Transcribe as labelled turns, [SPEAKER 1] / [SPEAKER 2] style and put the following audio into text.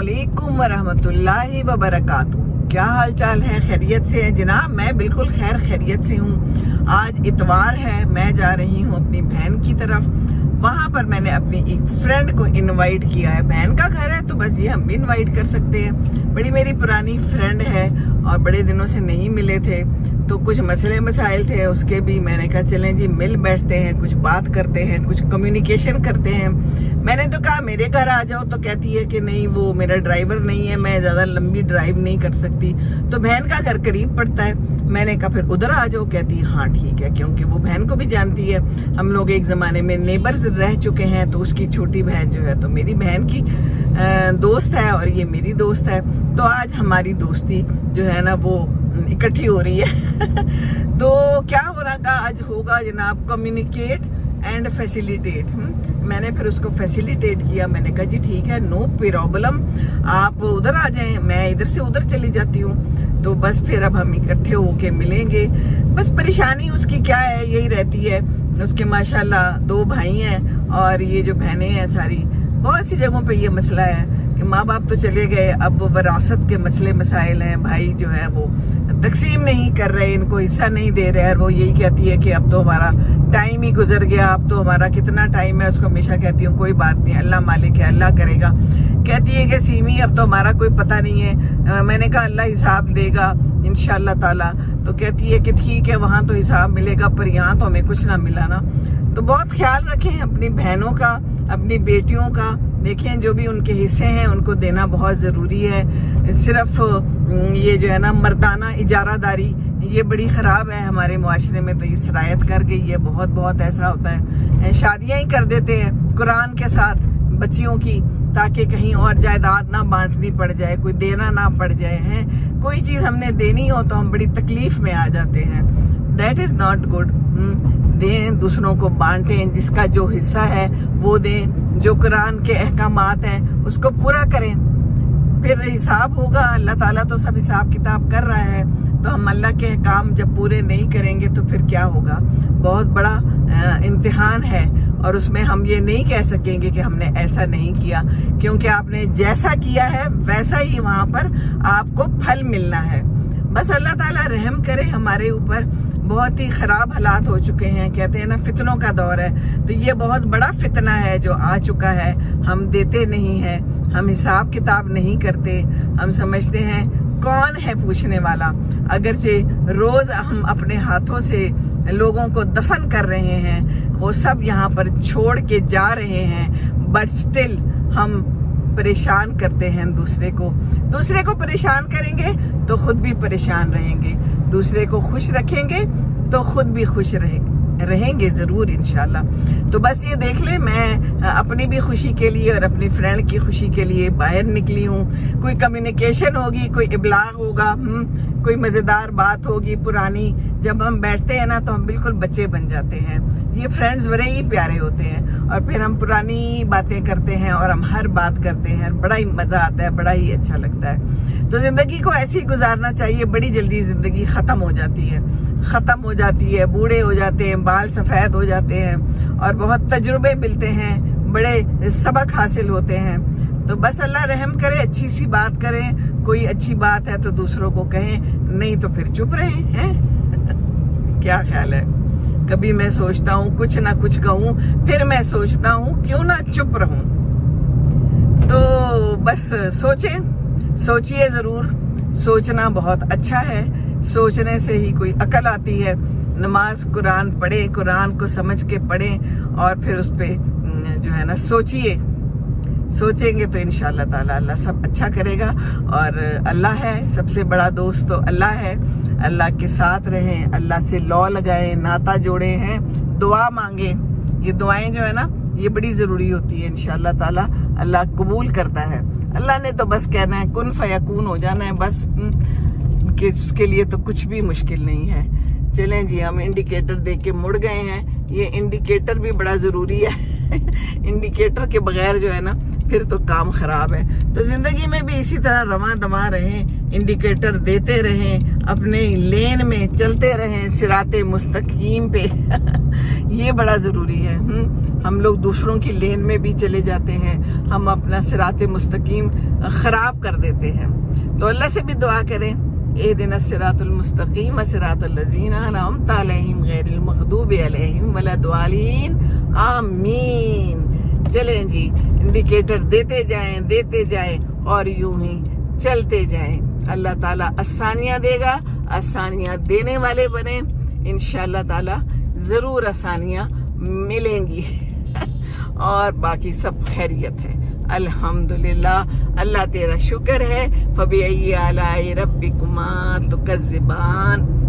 [SPEAKER 1] अस्सलामुअलैकुम वरहमतुल्लाहि वबरकातुहू। क्या हाल चाल है? खैरियत से है जनाब? मैं बिल्कुल खैरियत से हूँ। आज इतवार है, मैं जा रही हूँ अपनी बहन की तरफ। वहाँ पर मैंने अपनी एक फ्रेंड को इनवाइट किया है। बहन का घर है तो बस ये हम भी इनवाइट कर सकते हैं। बड़ी मेरी पुरानी फ्रेंड है और बड़े दिनों से नहीं मिले थे, तो कुछ मसले मसाइल थे उसके भी। मैंने कहा चलें जी मिल बैठते हैं, कुछ बात करते हैं, कुछ कम्युनिकेशन करते हैं। मैंने तो कहा मेरे घर आ जाओ, तो कहती है कि नहीं वो मेरा ड्राइवर नहीं है, मैं ज़्यादा लंबी ड्राइव नहीं कर सकती। तो बहन का घर करीब पड़ता है। मैंने कहा फिर उधर आ जाओ। कहती है हाँ ठीक है, क्योंकि वो बहन को भी जानती है। हम लोग एक ज़माने में नेबर्स रह चुके हैं। तो उसकी छोटी बहन जो है तो मेरी बहन की दोस्त है और ये मेरी दोस्त है। तो आज हमारी दोस्ती जो है ना वो इकट्ठी हो रही है। तो क्या हो रहा का आज होगा जनाब, कम्युनिकेट एंड फैसिलिटेट। मैंने फिर उसको फैसिलिटेट किया। मैंने कहा जी ठीक है, नो प्रॉब्लम, आप उधर आ जाएं, मैं इधर से उधर चली जाती हूँ। तो बस फिर अब हम इकट्ठे होके मिलेंगे। बस परेशानी उसकी क्या है, यही रहती है। उसके माशाल्लाह 2 भाई हैं और ये जो बहनें हैं सारी, बहुत सी जगहों पे ये मसला है कि माँ बाप तो चले गए, अब विरासत के मसले मसाइल हैं। भाई जो है वो तकसीम नहीं कर रहे, इनको हिस्सा नहीं दे रहे। और वो यही कहती है कि अब तो हमारा टाइम ही गुजर गया, अब तो हमारा कितना टाइम है। उसको हमेशा कहती हूँ कोई बात नहीं, अल्लाह मालिक है, अल्लाह करेगा। कहती है कि सीमी अब तो हमारा कोई पता नहीं है। मैंने कहा अल्लाह हिसाब देगा इंशाअल्लाह ताला। तो कहती है कि ठीक है, वहाँ तो हिसाब मिलेगा पर यहाँ तो हमें कुछ ना मिला ना। तो बहुत ख्याल रखें अपनी बहनों का, अपनी बेटियों का। देखें जो भी उनके हिस्से हैं उनको देना बहुत ज़रूरी है। सिर्फ ये जो है ना मर्दाना इजारादारी, ये बड़ी ख़राब है हमारे मुआशरे में। तो ये सरायत कर गई है, बहुत ऐसा होता है। शादियाँ ही कर देते हैं कुरान के साथ बच्चियों की, ताकि कहीं और जायदाद ना बांटनी पड़ जाए, कोई देना ना पड़ जाए। हैं कोई चीज़ हमने देनी हो तो हम बड़ी तकलीफ़ में आ जाते हैं। That is not good. दें, दूसरों को बांटें, जिसका जो हिस्सा है वो दें, जो कुरान के अहकामात हैं उसको पूरा करें। फिर हिसाब होगा, अल्लाह ताला तो सब हिसाब किताब कर रहा है। तो हम अल्लाह के अहकाम जब पूरे नहीं करेंगे तो फिर क्या होगा? बहुत बड़ा इम्तिहान है और उसमें हम ये नहीं कह सकेंगे कि हमने ऐसा नहीं किया, क्योंकि आपने जैसा किया है वैसा ही वहाँ पर आपको फल मिलना है। बस अल्लाह ताला रहम करे हमारे ऊपर। बहुत ही ख़राब हालात हो चुके हैं। कहते हैं ना फितनों का दौर है, तो ये बहुत बड़ा फितना है जो आ चुका है। हम देते नहीं हैं, हम हिसाब किताब नहीं करते। हम समझते हैं कौन है पूछने वाला। अगरचे रोज़ हम अपने हाथों से लोगों को दफन कर रहे हैं, वो सब यहाँ पर छोड़ के जा रहे हैं, बट स्टिल हम परेशान करते हैं दूसरे को परेशान करेंगे तो खुद भी परेशान रहेंगे। दूसरे को खुश रखेंगे तो खुद भी खुश रहेंगे ज़रूर इंशाल्लाह। तो बस ये देख ले, मैं अपनी भी खुशी के लिए और अपनी फ्रेंड की खुशी के लिए बाहर निकली हूँ। कोई कम्युनिकेशन होगी, कोई इबलाग होगा, कोई मज़ेदार बात होगी पुरानी। जब हम बैठते हैं ना तो हम बिल्कुल बच्चे बन जाते हैं। ये फ्रेंड्स बड़े ही प्यारे होते हैं और फिर हम पुरानी बातें करते हैं और हम हर बात करते हैं। बड़ा ही मज़ा आता है, बड़ा ही अच्छा लगता है। तो ज़िंदगी को ऐसे ही गुजारना चाहिए। बड़ी जल्दी ज़िंदगी ख़त्म हो जाती है, बूढ़े हो जाते हैं, बाल सफ़ेद हो जाते हैं और बहुत तजुर्बे मिलते हैं, बड़े सबक हासिल होते हैं। तो बस अल्लाह रहम करे, अच्छी सी बात करें। कोई अच्छी बात है तो दूसरों को कहें, नहीं तो फिर चुप रहें। हैं क्या ख्याल है? कभी मैं सोचता हूँ कुछ ना कुछ कहूँ, फिर मैं सोचता हूँ क्यों ना चुप रहूँ। तो बस सोचिए ज़रूर। सोचना बहुत अच्छा है, सोचने से ही कोई अकल आती है। नमाज कुरान पढ़े, कुरान को समझ के पढ़ें और फिर उस पर जो है ना सोचेंगे तो इंशाअल्लाह ताला अल्लाह सब अच्छा करेगा। और अल्लाह है, सबसे बड़ा दोस्त तो अल्लाह है। अल्लाह के साथ रहें, अल्लाह से लौ लगाएं, नाता जोड़े हैं, दुआ मांगें। ये दुआएं जो है ना ये बड़ी ज़रूरी होती है। इंशाअल्लाह ताला अल्लाह कबूल करता है। अल्लाह ने तो बस कहना है कुन फयकून हो जाना है बस, कि उसके लिए तो कुछ भी मुश्किल नहीं है। चलें जी, हम इंडिकेटर देख के मुड़ गए हैं। ये इंडिकेटर भी बड़ा ज़रूरी है। इंडिकेटर के बगैर जो है ना फिर तो काम ख़राब है। तो ज़िंदगी में भी इसी तरह रवा दमा रहें, इंडिकेटर देते रहें, अपने लेन में चलते रहें, सिराते मुस्तकीम पे। ये बड़ा ज़रूरी है। ہم لوگ دوسروں کی لین میں بھی چلے جاتے ہیں، ہم اپنا صراط مستقیم خراب کر دیتے ہیں۔ تو اللہ سے بھی دعا کریں، اہدنا الصراط المستقیم صراط الذین انعمت علیہم غیر المغضوب علیہم ولا الضالین، آمین۔ چلیں جی، انڈیکیٹر دیتے جائیں اور یوں ہی چلتے جائیں۔ اللہ تعالیٰ آسانیاں دے گا، آسانیاں دینے والے بنیں، انشاءاللہ تعالیٰ ضرور آسانیاں ملیں گی اور باقی سب خیریت ہے، الحمدللہ۔ اللہ تیرا شکر ہے، فَبِأَيِّ آلَاءِ رَبِّكُمَا تُكَذِّبَانِ۔